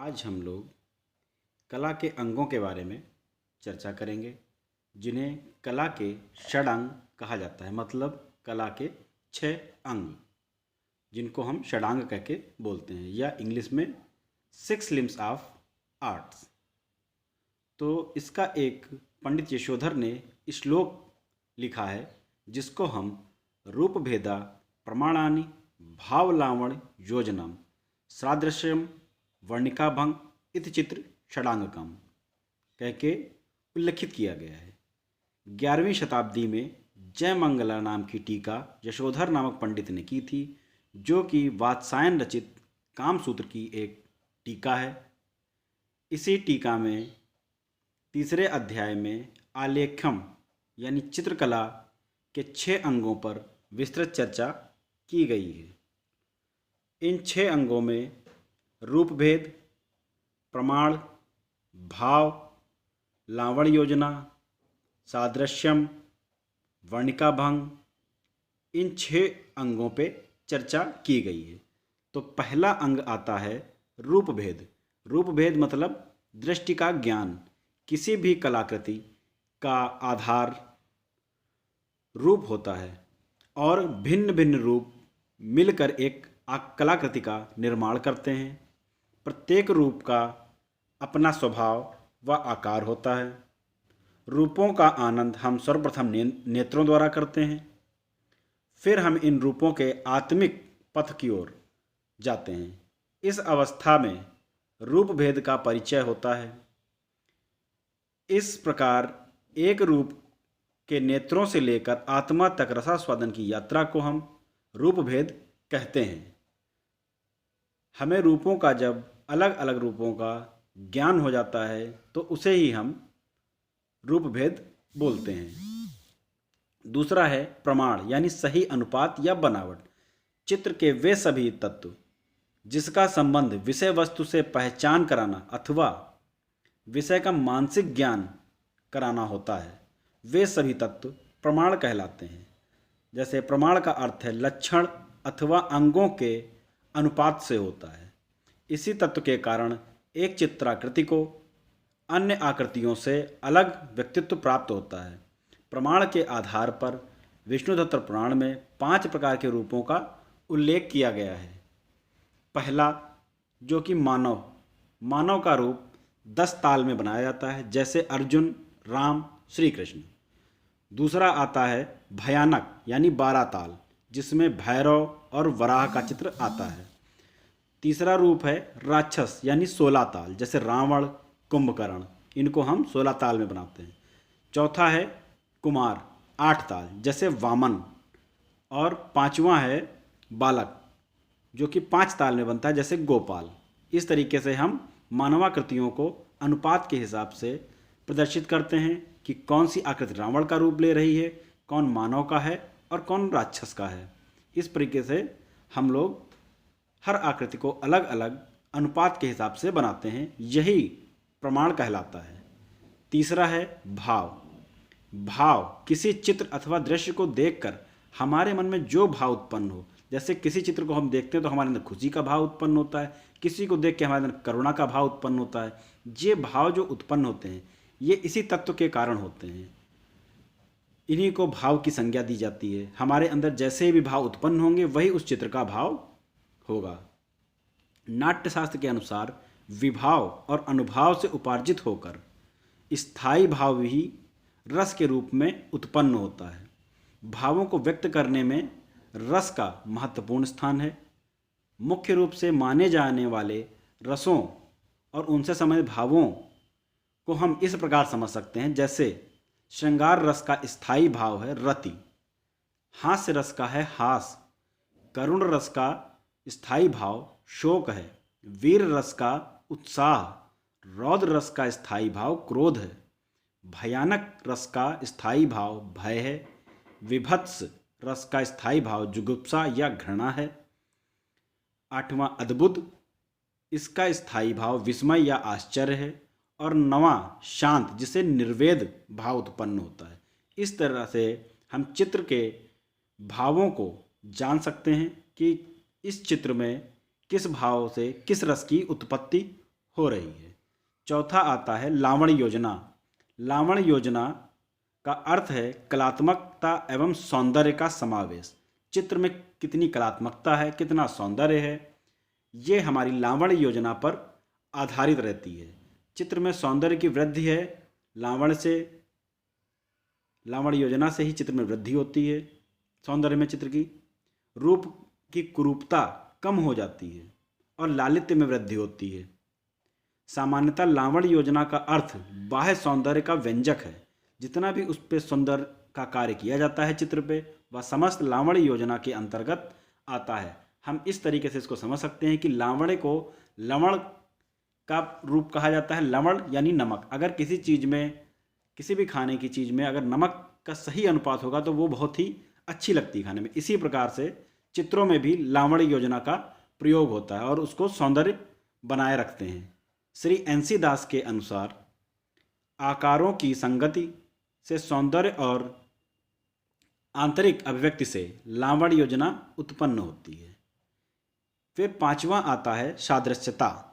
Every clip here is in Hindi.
आज हम लोग कला के अंगों के बारे में चर्चा करेंगे, जिन्हें कला के षडांग कहा जाता है। मतलब कला के 6 अंग, जिनको हम षडांग कह के बोलते हैं, या इंग्लिश में 6 लिम्स ऑफ आर्ट्स। तो इसका एक पंडित यशोधर ने श्लोक लिखा है, जिसको हम रूप भेदा प्रमाणानि भावलावण्य योजनम सादृश्यम वर्णिकाभंग इति चित्र षडांगकम कह के उल्लिखित किया गया है। 11वीं शताब्दी में जयमंगला नाम की टीका यशोधर नामक पंडित ने की थी, जो कि वात्सायन रचित कामसूत्र की एक टीका है। इसी टीका में तीसरे अध्याय में आलेख्यम यानी चित्रकला के 6 अंगों पर विस्तृत चर्चा की गई है। इन 6 अंगों में रूपभेद, प्रमाण, भाव, लावण्य योजना, सादृश्यम, वर्णिकाभंग, इन 6 अंगों पे चर्चा की गई है। तो पहला अंग आता है रूपभेद। रूपभेद मतलब दृष्टि का ज्ञान। किसी भी कलाकृति का आधार रूप होता है और भिन्न भिन्न रूप मिलकर एक कलाकृति का निर्माण करते हैं। प्रत्येक रूप का अपना स्वभाव व आकार होता है। रूपों का आनंद हम सर्वप्रथम नेत्रों द्वारा करते हैं, फिर हम इन रूपों के आत्मिक पथ की ओर जाते हैं। इस अवस्था में रूप भेद का परिचय होता है। इस प्रकार एक रूप के नेत्रों से लेकर आत्मा तक रसास्वादन की यात्रा को हम रूप भेद कहते हैं। हमें रूपों का जब अलग अलग रूपों का ज्ञान हो जाता है तो उसे ही हम रूप भेद बोलते हैं। दूसरा है प्रमाण यानी सही अनुपात या बनावट। चित्र के वे सभी तत्व जिसका संबंध विषय वस्तु से पहचान कराना अथवा विषय का मानसिक ज्ञान कराना होता है, वे सभी तत्व प्रमाण कहलाते हैं। जैसे प्रमाण का अर्थ है लक्षण अथवा अंगों के अनुपात से होता है। इसी तत्व के कारण एक चित्राकृति को अन्य आकृतियों से अलग व्यक्तित्व प्राप्त होता है। प्रमाण के आधार पर विष्णुतत्व पुराण में 5 प्रकार के रूपों का उल्लेख किया गया है। पहला जो कि मानव का रूप 10 ताल में बनाया जाता है, जैसे अर्जुन, राम, श्री कृष्ण। दूसरा आता है भयानक यानी 12 ताल, जिसमें भैरव और वराह का चित्र आता है। तीसरा रूप है राक्षस यानी 16 ताल, जैसे रावण, कुंभकर्ण, इनको हम 16 ताल में बनाते हैं। चौथा है कुमार 8 ताल, जैसे वामन। और 5वां है बालक, जो कि 5 ताल में बनता है, जैसे गोपाल। इस तरीके से हम मानवाकृतियों को अनुपात के हिसाब से प्रदर्शित करते हैं कि कौन सी आकृति रावण का रूप ले रही है, कौन मानव का है और कौन राक्षस का है। इस तरीके से हम लोग हर आकृति को अलग अलग अनुपात के हिसाब से बनाते हैं। यही प्रमाण कहलाता है। तीसरा है भाव किसी चित्र अथवा दृश्य को देखकर हमारे मन में जो भाव उत्पन्न हो। जैसे किसी चित्र को हम देखते हैं तो हमारे अंदर खुशी का भाव उत्पन्न होता है, किसी को देख के हमारे अंदर करुणा का भाव उत्पन्न होता है। ये भाव जो उत्पन्न होते हैं ये इसी तत्व के कारण होते हैं। इन्हीं को भाव की संज्ञा दी जाती है। हमारे अंदर जैसे भी भाव उत्पन्न होंगे वही उस चित्र का भाव होगा। नाट्यशास्त्र के अनुसार विभाव और अनुभाव से उपार्जित होकर स्थायी भाव ही रस के रूप में उत्पन्न होता है। भावों को व्यक्त करने में रस का महत्वपूर्ण स्थान है। मुख्य रूप से माने जाने वाले रसों और उनसे संबंधित भावों को हम इस प्रकार समझ सकते हैं। जैसे श्रृंगार रस का स्थायी भाव है रति, हास्य रस का है हास, करुण रस का स्थायी भाव शोक है, वीर रस का उत्साह, रौद्र रस का स्थायी भाव क्रोध है, भयानक रस का स्थायी भाव भय है, विभत्स रस का स्थायी भाव जुगुप्सा या घृणा है। 8वां अद्भुत, इसका स्थायी भाव विस्मय या आश्चर्य है। और 9वां शांत, जिसे निर्वेद भाव उत्पन्न होता है। इस तरह से हम चित्र के भावों को जान सकते हैं कि इस चित्र में किस भाव से किस रस की उत्पत्ति हो रही है। चौथा आता है लावण्य योजना। लावण्य योजना का अर्थ है कलात्मकता एवं सौंदर्य का समावेश। चित्र में कितनी कलात्मकता है, कितना सौंदर्य है, ये हमारी लावण्य योजना पर आधारित रहती है। चित्र में सौंदर्य की वृद्धि है, लावण्य योजना से ही चित्र में वृद्धि होती है। सौंदर्य में चित्र की रूप की कुरूपता कम हो जाती है और लालित्य में वृद्धि होती है। सामान्यतः लावण्य योजना का अर्थ बाह्य सौंदर्य का व्यंजक है। जितना भी उस पर सौंदर्य का कार्य किया जाता है चित्र पे, वह समस्त लावण्य योजना के अंतर्गत आता है। हम इस तरीके से इसको समझ सकते हैं कि लावण्य को लवण का रूप कहा जाता है। लवण यानी नमक। अगर किसी चीज़ में, किसी भी खाने की चीज़ में अगर नमक का सही अनुपात होगा तो वो बहुत ही अच्छी लगती है खाने में। इसी प्रकार से चित्रों में भी लावण्य योजना का प्रयोग होता है और उसको सौंदर्य बनाए रखते हैं। श्री NC दास के अनुसार आकारों की संगति से सौंदर्य और आंतरिक अभिव्यक्ति से लावण्य योजना उत्पन्न होती है। फिर पांचवा आता है सादृश्यता।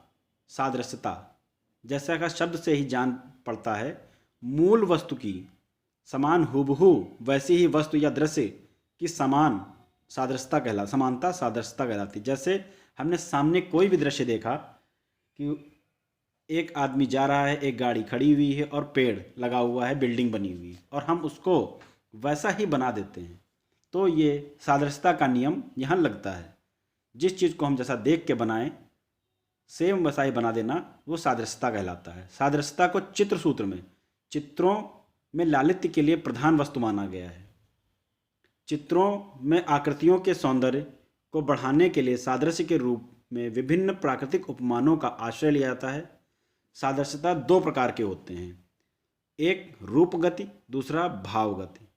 सादृश्यता जैसा का शब्द से ही जान पड़ता है, मूल वस्तु की समान हुबहू वैसी ही वस्तु या दृश्य की समानता सादृश्यता कहलाती। जैसे हमने सामने कोई भी दृश्य देखा कि एक आदमी जा रहा है, एक गाड़ी खड़ी हुई है और पेड़ लगा हुआ है, बिल्डिंग बनी हुई है, और हम उसको वैसा ही बना देते हैं, तो ये सादृश्यता का नियम यहाँ लगता है। जिस चीज़ को हम जैसा देख के बनाएं, सेम वैसा ही बना देना, वो सादृश्यता कहलाता है। सादृश्यता को चित्र सूत्र में चित्रों में लालित्य के लिए प्रधान वस्तु माना गया है। चित्रों में आकृतियों के सौंदर्य को बढ़ाने के लिए सादृश्य के रूप में विभिन्न प्राकृतिक उपमानों का आश्रय लिया जाता है। सादृश्यता दो प्रकार के होते हैं, एक रूप गति, दूसरा भाव गति।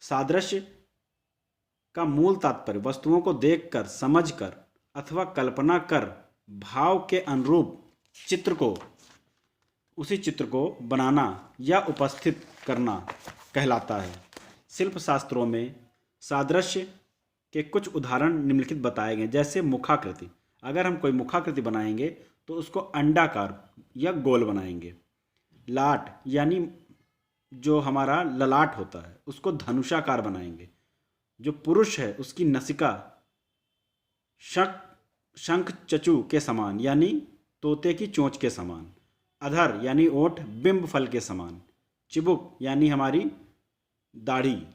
सादृश्य का मूल तात्पर्य वस्तुओं को देखकर, समझकर अथवा कल्पना कर भाव के अनुरूप उसी चित्र को बनाना या उपस्थित करना कहलाता है। शिल्प शास्त्रों में सादृश्य के कुछ उदाहरण निम्नलिखित बताए गए। जैसे मुखाकृति। अगर हम कोई मुखाकृति बनाएंगे तो उसको अंडाकार या गोल बनाएंगे। लाट यानी जो हमारा ललाट होता है उसको धनुषाकार बनाएंगे। जो पुरुष है उसकी नसिका शंख चचू के समान यानी तोते की चोंच के समान। अधर यानी ओठ बिंब फल के समान। चिबुक यानी हमारी दाढ़ी,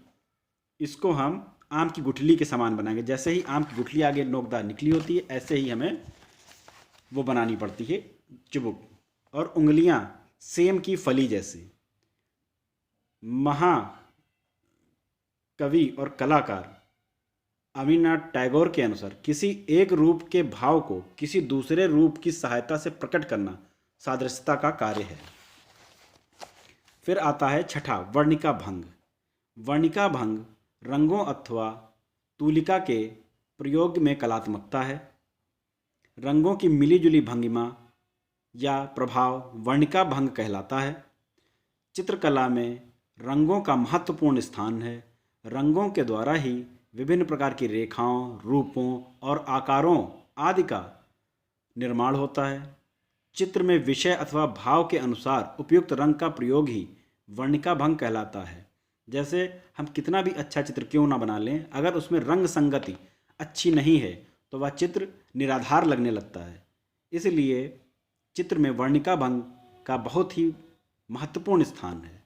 इसको हम आम की गुठली के समान बनाएंगे। जैसे ही आम की गुठली आगे नोकदार निकली होती है, ऐसे ही हमें वो बनानी पड़ती है चिबुक। और उंगलियां सेम की फली जैसी। महाकवि और कलाकार अमीनाथ टैगोर के अनुसार किसी एक रूप के भाव को किसी दूसरे रूप की सहायता से प्रकट करना सादृश्यता का कार्य है। फिर आता है छठा, वर्णिका भंग। वर्णिका भंग रंगों अथवा तूलिका के प्रयोग में कलात्मकता है। रंगों की मिलीजुली भंगिमा या प्रभाव वर्णिका भंग कहलाता है। चित्रकला में रंगों का महत्वपूर्ण स्थान है। रंगों के द्वारा ही विभिन्न प्रकार की रेखाओं, रूपों और आकारों आदि का निर्माण होता है। चित्र में विषय अथवा भाव के अनुसार उपयुक्त रंग का प्रयोग ही वर्णिका भंग कहलाता है। जैसे हम कितना भी अच्छा चित्र क्यों ना बना लें, अगर उसमें रंग संगति अच्छी नहीं है तो वह चित्र निराधार लगने लगता है। इसलिए चित्र में वर्णिका भंग का बहुत ही महत्वपूर्ण स्थान है।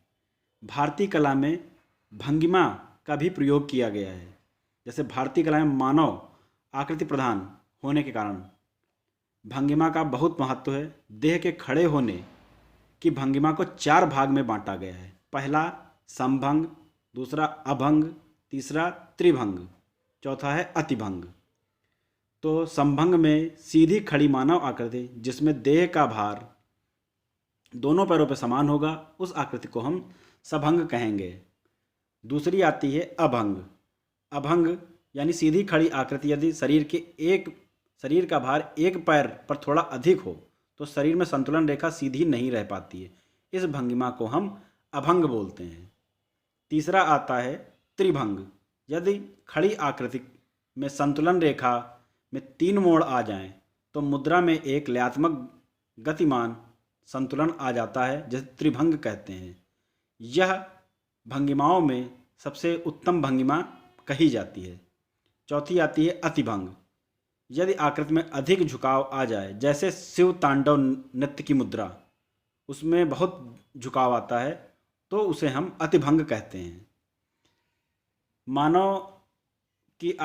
भारतीय कला में भंगिमा का भी प्रयोग किया गया है। जैसे भारतीय कला में मानव आकृति प्रधान होने के कारण भंगिमा का बहुत महत्व है। देह के खड़े होने की भंगिमा को 4 भाग में बांटा गया है। पहला समभंग, दूसरा अभंग, तीसरा त्रिभंग, चौथा है अतिभंग। तो समभंग में सीधी खड़ी मानव आकृति जिसमें देह का भार दोनों पैरों पर समान होगा, उस आकृति को हम सभंग कहेंगे। दूसरी आती है अभंग। अभंग यानी सीधी खड़ी आकृति यदि शरीर का भार एक पैर पर थोड़ा अधिक हो तो शरीर में संतुलन रेखा सीधी नहीं रह पाती है। इस भंगिमा को हम अभंग बोलते हैं। तीसरा आता है त्रिभंग। यदि खड़ी आकृति में संतुलन रेखा में 3 मोड़ आ जाएं तो मुद्रा में एक लयात्मक गतिमान संतुलन आ जाता है, जिसे त्रिभंग कहते हैं। यह भंगिमाओं में सबसे उत्तम भंगिमा कही जाती है। चौथी आती है अतिभंग। यदि आकृति में अधिक झुकाव आ जाए, जैसे शिव तांडव नृत्य की मुद्रा, उसमें बहुत झुकाव आता है, तो उसे हम अतिभंग कहते हैं। मानव की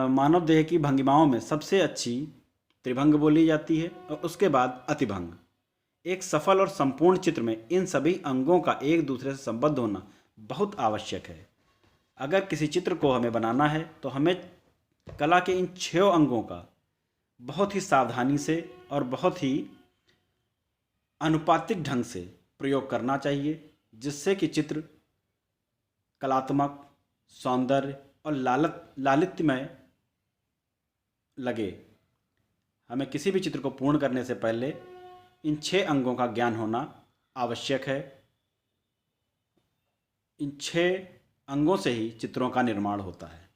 मानव देह की भंगिमाओं में सबसे अच्छी त्रिभंग बोली जाती है और उसके बाद अतिभंग। एक सफल और संपूर्ण चित्र में इन सभी अंगों का एक दूसरे से संबद्ध होना बहुत आवश्यक है। अगर किसी चित्र को हमें बनाना है तो हमें कला के इन 6 अंगों का बहुत ही सावधानी से और बहुत ही अनुपातिक ढंग से प्रयोग करना चाहिए, जिससे कि चित्र कलात्मक, सौंदर्य और लालित्यमय लगे। हमें किसी भी चित्र को पूर्ण करने से पहले इन 6 अंगों का ज्ञान होना आवश्यक है। इन 6 अंगों से ही चित्रों का निर्माण होता है।